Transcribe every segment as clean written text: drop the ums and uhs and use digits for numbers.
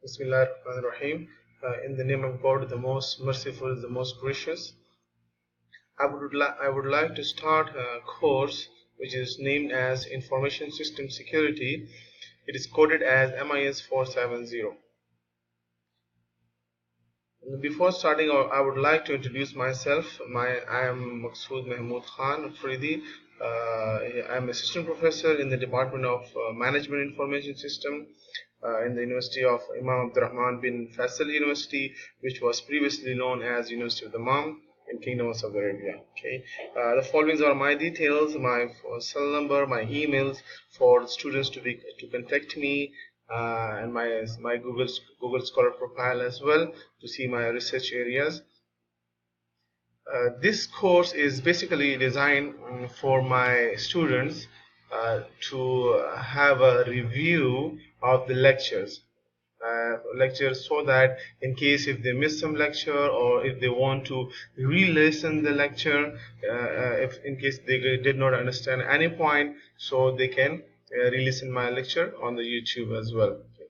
Bismillahirrahmanirrahim. In the name of God, the most merciful, the most gracious. I would like to start a course which is named as Information System Security. It is coded as MIS 470. Before starting, I would like to introduce myself. I am Maqsood Mahmud Afridi. I am assistant professor in the Department of Management Information System in the University of Imam Abdulrahman bin Faisal University, which was previously known as University of the Imam in Kingdom of Saudi Arabia. Okay, the following are my details: my cell number, my emails for students to contact me, and my Google Scholar profile as well to see my research areas. This course is basically designed for my students to have a review of the lectures so that in case if they miss some lecture or if they want to re-listen the lecture, if in case they did not understand any point, so they can re-listen my lecture on the YouTube as well. Okay.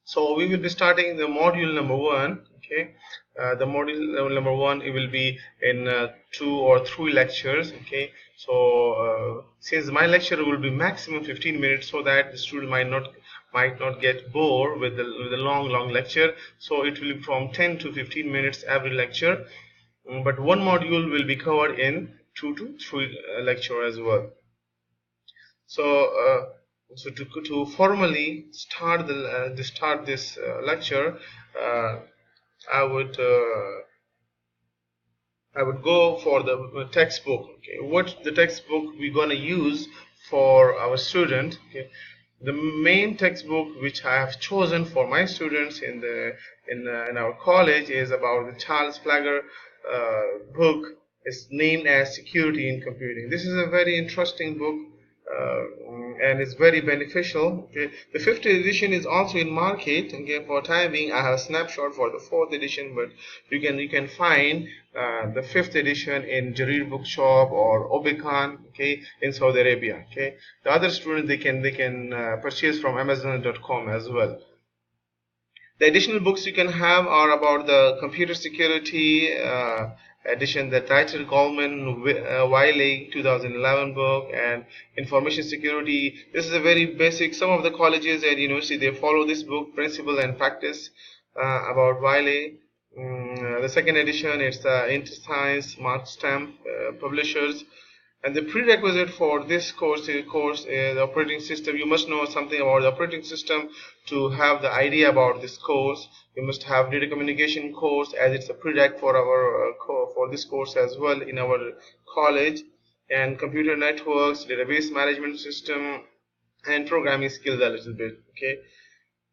So we will be starting the module number 1. Okay, the module number 1, it will be in 2 or 3 lectures. Okay, so since my lecture will be maximum 15 minutes, so that the student might not get bored with the long lecture, so it will be from 10 to 15 minutes every lecture, but one module will be covered in 2 to 3 lecture as well. So to formally start this lecture, I would go for the textbook. Okay, what the textbook we're gonna use for our student? Okay, the main textbook which I have chosen for my students in our college is about the Charles Flagger book. It's named as Security in Computing. This is a very interesting book. And it's very beneficial. Okay. The 5th edition is also in market. Okay, for time being, I have a snapshot for the 4th edition, but you can find the 5th edition in Jarir Bookshop or Obekan, okay, in Saudi Arabia. Okay, the other students they can purchase from Amazon.com as well. The additional books you can have are about the computer security edition, the Title Coleman Wiley 2011 book, and information security. This is a very basic. Some of the colleges and university they follow this book, Principle and Practice, about Wiley. The 2nd edition, it's the InterScience Mark Stamp publishers. And the prerequisite for this course is the operating system. You must know something about the operating system to have the idea about this course. You must have data communication course, as it's a prereq for our for this course as well in our college, and computer networks, database management system, and programming skills a little bit. Okay,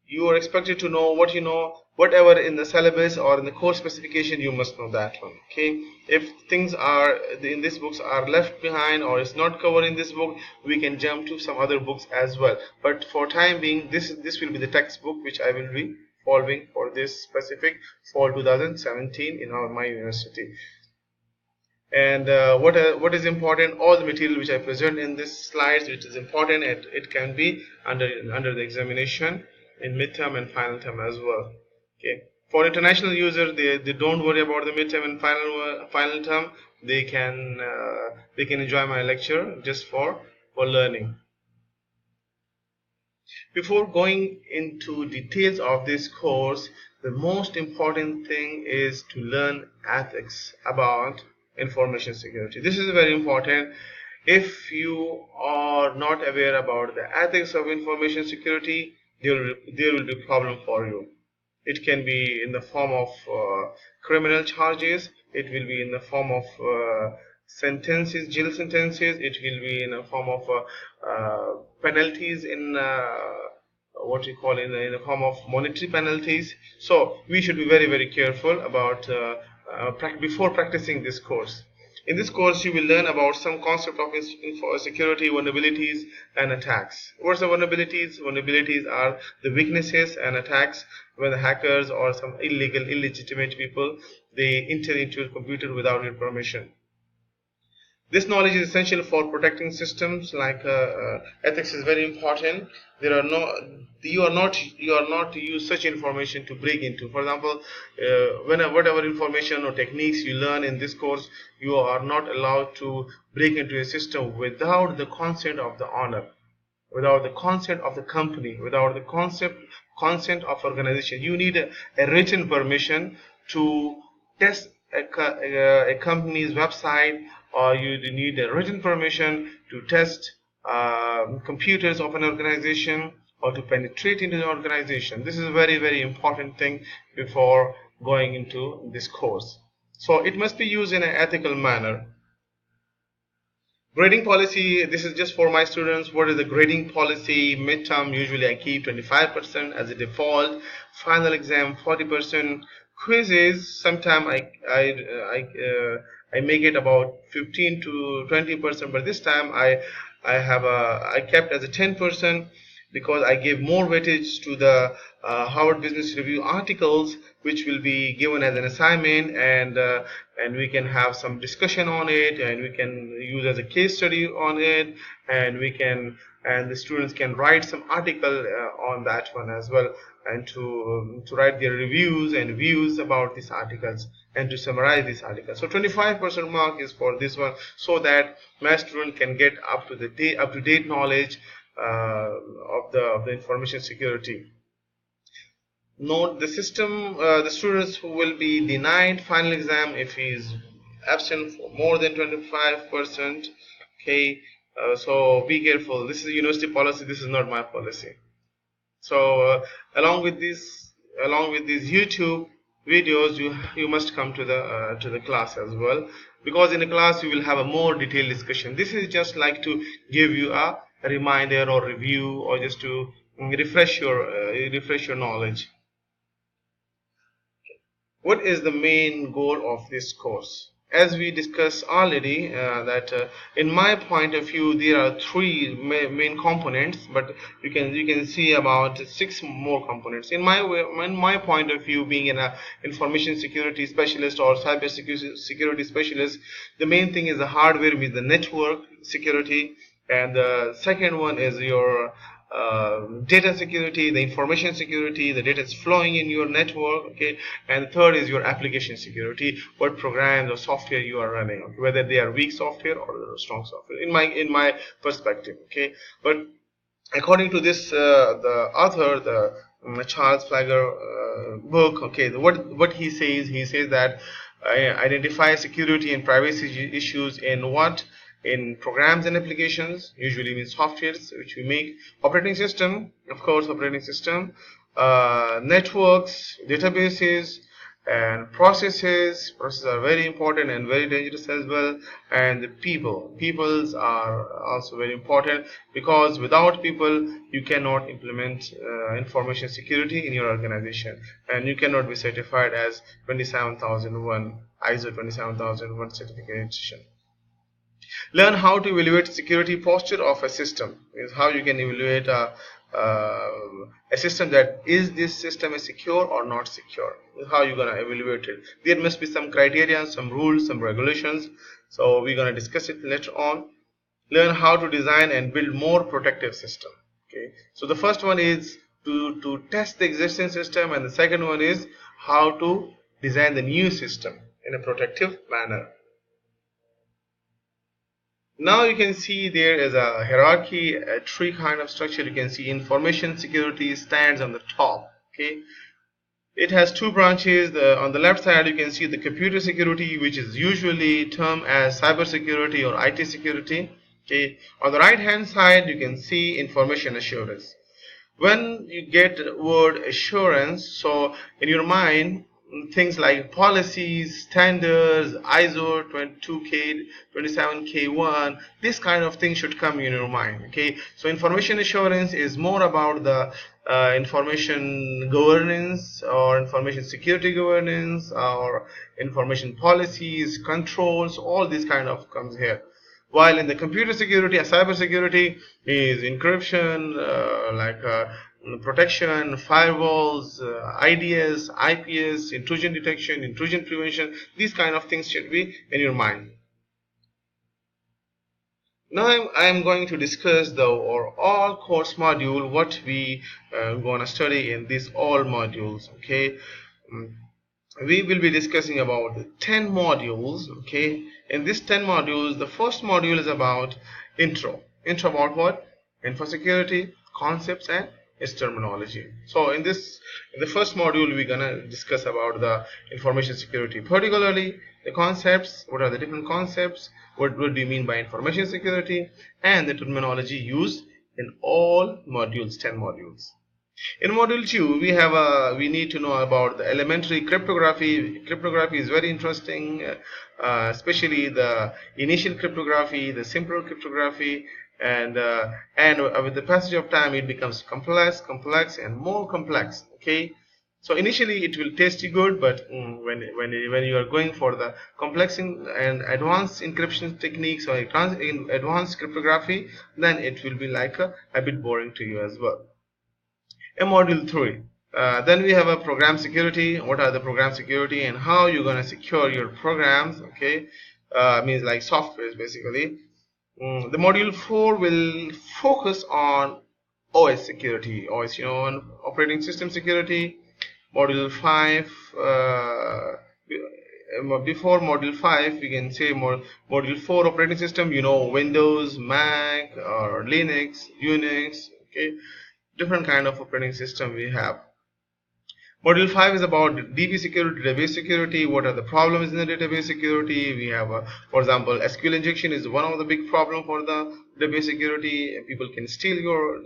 you are expected to know what you know. Whatever in the syllabus or in the course specification, you must know that one. Okay, if things are in these books are left behind or is not covered in this book, we can jump to some other books as well. But for time being, this will be the textbook which I will be following for this specific fall 2017 in my university. And what is important, all the material which I present in this slides, which is important, it can be under the examination in midterm and final term as well. Okay, for international users, they don't worry about the midterm and final term. They can enjoy my lecture just for learning. Before going into details of this course, the most important thing is to learn ethics about information security. This is very important. If you are not aware about the ethics of information security, there will be a problem for you. It can be in the form of criminal charges. It will be in the form of sentences, jail sentences. It will be in a form of penalties in what you call in the form of monetary penalties. So we should be very careful about before practicing this course. In this course, you will learn about some concept of security, vulnerabilities, and attacks. What's the vulnerabilities? Vulnerabilities are the weaknesses and attacks when the hackers or some illegitimate people they enter into a computer without your permission. This knowledge is essential for protecting systems. Like ethics is very important. There are no, you are not to use such information to break into. For example, whatever information or techniques you learn in this course, you are not allowed to break into a system without the consent of the owner, without the consent of the company, without the consent of organization. You need a written permission to test a company's website, or you need a written permission to test computers of an organization, or to penetrate into the organization. This is a very, very important thing before going into this course. So it must be used in an ethical manner. Grading policy, this is just for my students. What is the grading policy? Midterm, usually I keep 25% as a default. Final exam, 40%. Quizzes, sometime I make it about 15 to 20%, but this time I kept as a 10%, because I gave more weightage to the Harvard Business Review articles, which will be given as an assignment, and we can have some discussion on it, and we can use as a case study on it, and the students can write some article on that one as well, and to write their reviews and views about these articles, and to summarize these articles. So 25% mark is for this one, so that my student can get up to date knowledge of the information security. Note the system, the students will be denied final exam if he is absent for more than 25%. Okay, so be careful. This is a university policy. This is not my policy. So along with these YouTube videos, you must come to the class as well, because in the class you will have a more detailed discussion. This is just like to give you a reminder or review, or just to refresh your knowledge. What is the main goal of this course? As we discussed already, that in my point of view, there are three main components, but you can see about 6 more components. In my point of view, being an information security specialist or cyber security specialist, the main thing is the hardware, with the network security, and the second one is your data security, the information security, the data is flowing in your network, okay, and the third is your application security, what programs or software you are running, okay, whether they are weak software or strong software, in my perspective, okay. But according to this the author, the Charles Flagger book, okay, what he says that identify security and privacy issues in programs and applications, usually means softwares which we make, operating system, of course, networks, databases, and processes are very important and very dangerous as well, and the peoples are also very important, because without people you cannot implement information security in your organization, and you cannot be certified as ISO 27001 certification. Learn how to evaluate security posture of a system, is how you can evaluate a system, that is this system is secure or not secure. How you're gonna evaluate it. There must be some criteria, some rules, some regulations. So we're gonna discuss it later on. Learn how to design and build more protective system. Okay. So the first one is to test the existing system, and the second one is how to design the new system in a protective manner. Now you can see there is a hierarchy, a tree kind of structure. You can see information security stands on the top. Okay, it has 2 branches. On the left side you can see the computer security, which is usually termed as cyber security or IT security. Okay, on the right hand side you can see information assurance. When you get the word assurance, so in your mind things like policies, standards, ISO 22K, 27K1, this kind of thing should come in your mind. Okay, so information assurance is more about the information governance or information security governance or information policies, controls, all this kind of comes here. While in the computer security and cyber security is encryption, protection, firewalls, IDS, IPS, intrusion detection, intrusion prevention. These kind of things should be in your mind. Now I'm going to discuss the all course module, what we gonna study in these all modules. Okay. Mm, we will be discussing about the 10 modules. Okay, in these 10 modules, the first module is about intro about what? Info security, concepts, and its terminology. So in the first module, we're gonna discuss about the information security, particularly the concepts. What are the different concepts? What do you mean by information security? And the terminology used in all modules, 10 modules. In module 2, we need to know about the elementary cryptography. Cryptography is very interesting, especially the initial cryptography, the simple cryptography, and with the passage of time, it becomes complex, and more complex. Okay, so initially it will taste you good, but when you are going for the complex and advanced encryption techniques or advanced cryptography, then it will be like a bit boring to you as well. In module 3, then we have a program security. What are the program security and how you're going to secure your programs? Okay, means like softwares basically. The module 4 will focus on OS security, OS, on operating system security. Module 5, before module 5, we can say module 4 operating system, Windows, Mac, or Linux, Unix. Okay, different kind of operating system we have. Module 5 is about DB security, database security. What are the problems in the database security? We have, for example, SQL injection is one of the big problem for the database security. People can steal your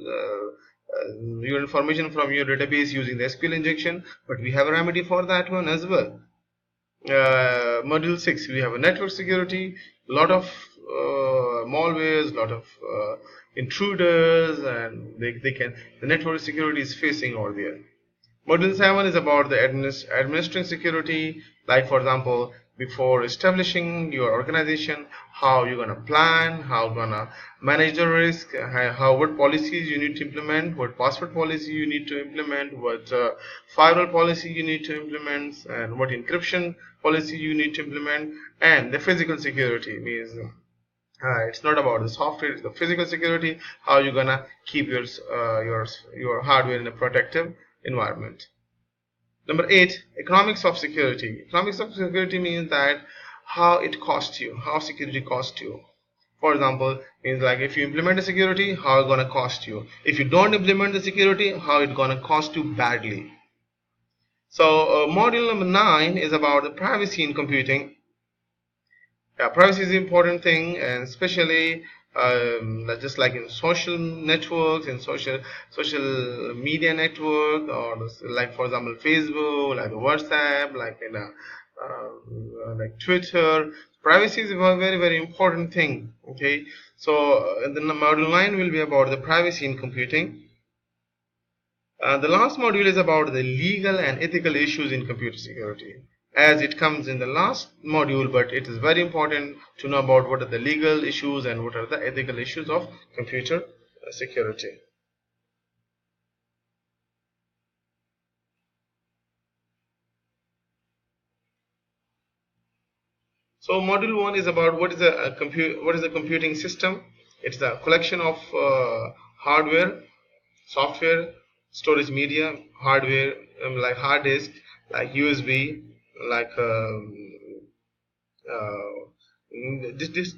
information from your database using the SQL injection, but we have a remedy for that one as well. Module 6, we have a network security, a lot of malwares, a lot of intruders, and the network security is facing over there. Module 7 is about the administering security, like for example, before establishing your organization, how you're gonna plan, how you're gonna manage the risk, what policies you need to implement, what password policy you need to implement, what firewall policy you need to implement, and what encryption policy you need to implement. And the physical security means it's not about the software, it's the physical security, how you're gonna keep your hardware in a protective environment. Number 8, economics of security. Economics of security means that how it costs you, how security costs you. For example, means like if you implement the security, how it's gonna cost you. If you don't implement the security, how it's gonna cost you badly. So module number 9 is about the privacy in computing. Privacy is an important thing, and especially just like in social networks, in social media network, or like for example Facebook, like WhatsApp, like in like Twitter. Privacy is a very very important thing. Okay, so the module 9 will be about the privacy in computing. The last module is about the legal and ethical issues in computer security, as it comes in the last module, but it is very important to know about what are the legal issues and what are the ethical issues of computer security. So module 1 is about what is a computing system. It's a collection of hardware, software, storage media, hardware, like hard disk, like USB, like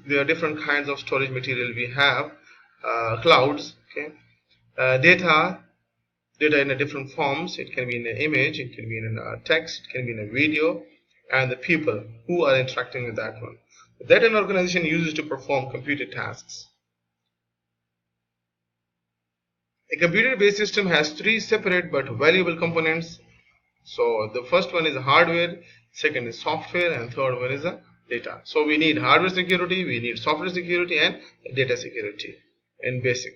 there are different kinds of storage material we have. Clouds, okay, data in a different forms. It can be in an image, it can be in a text, it can be in a video, and the people who are interacting with that one that an organization uses to perform computer tasks. A computer-based system has 3 separate but valuable components. So the first one is hardware, second is software, and third one is data. So we need hardware security, we need software security, and data security in basic.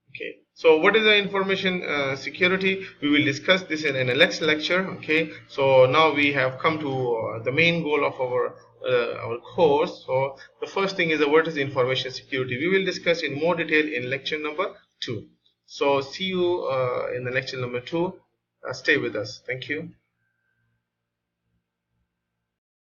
Okay, so what is the information security? We will discuss this in a next lecture. Okay, so now we have come to the main goal of our course. So the first thing is what is information security. We will discuss in more detail in lecture number 2. So see you in the lecture number 2. Stay with us. Thank you.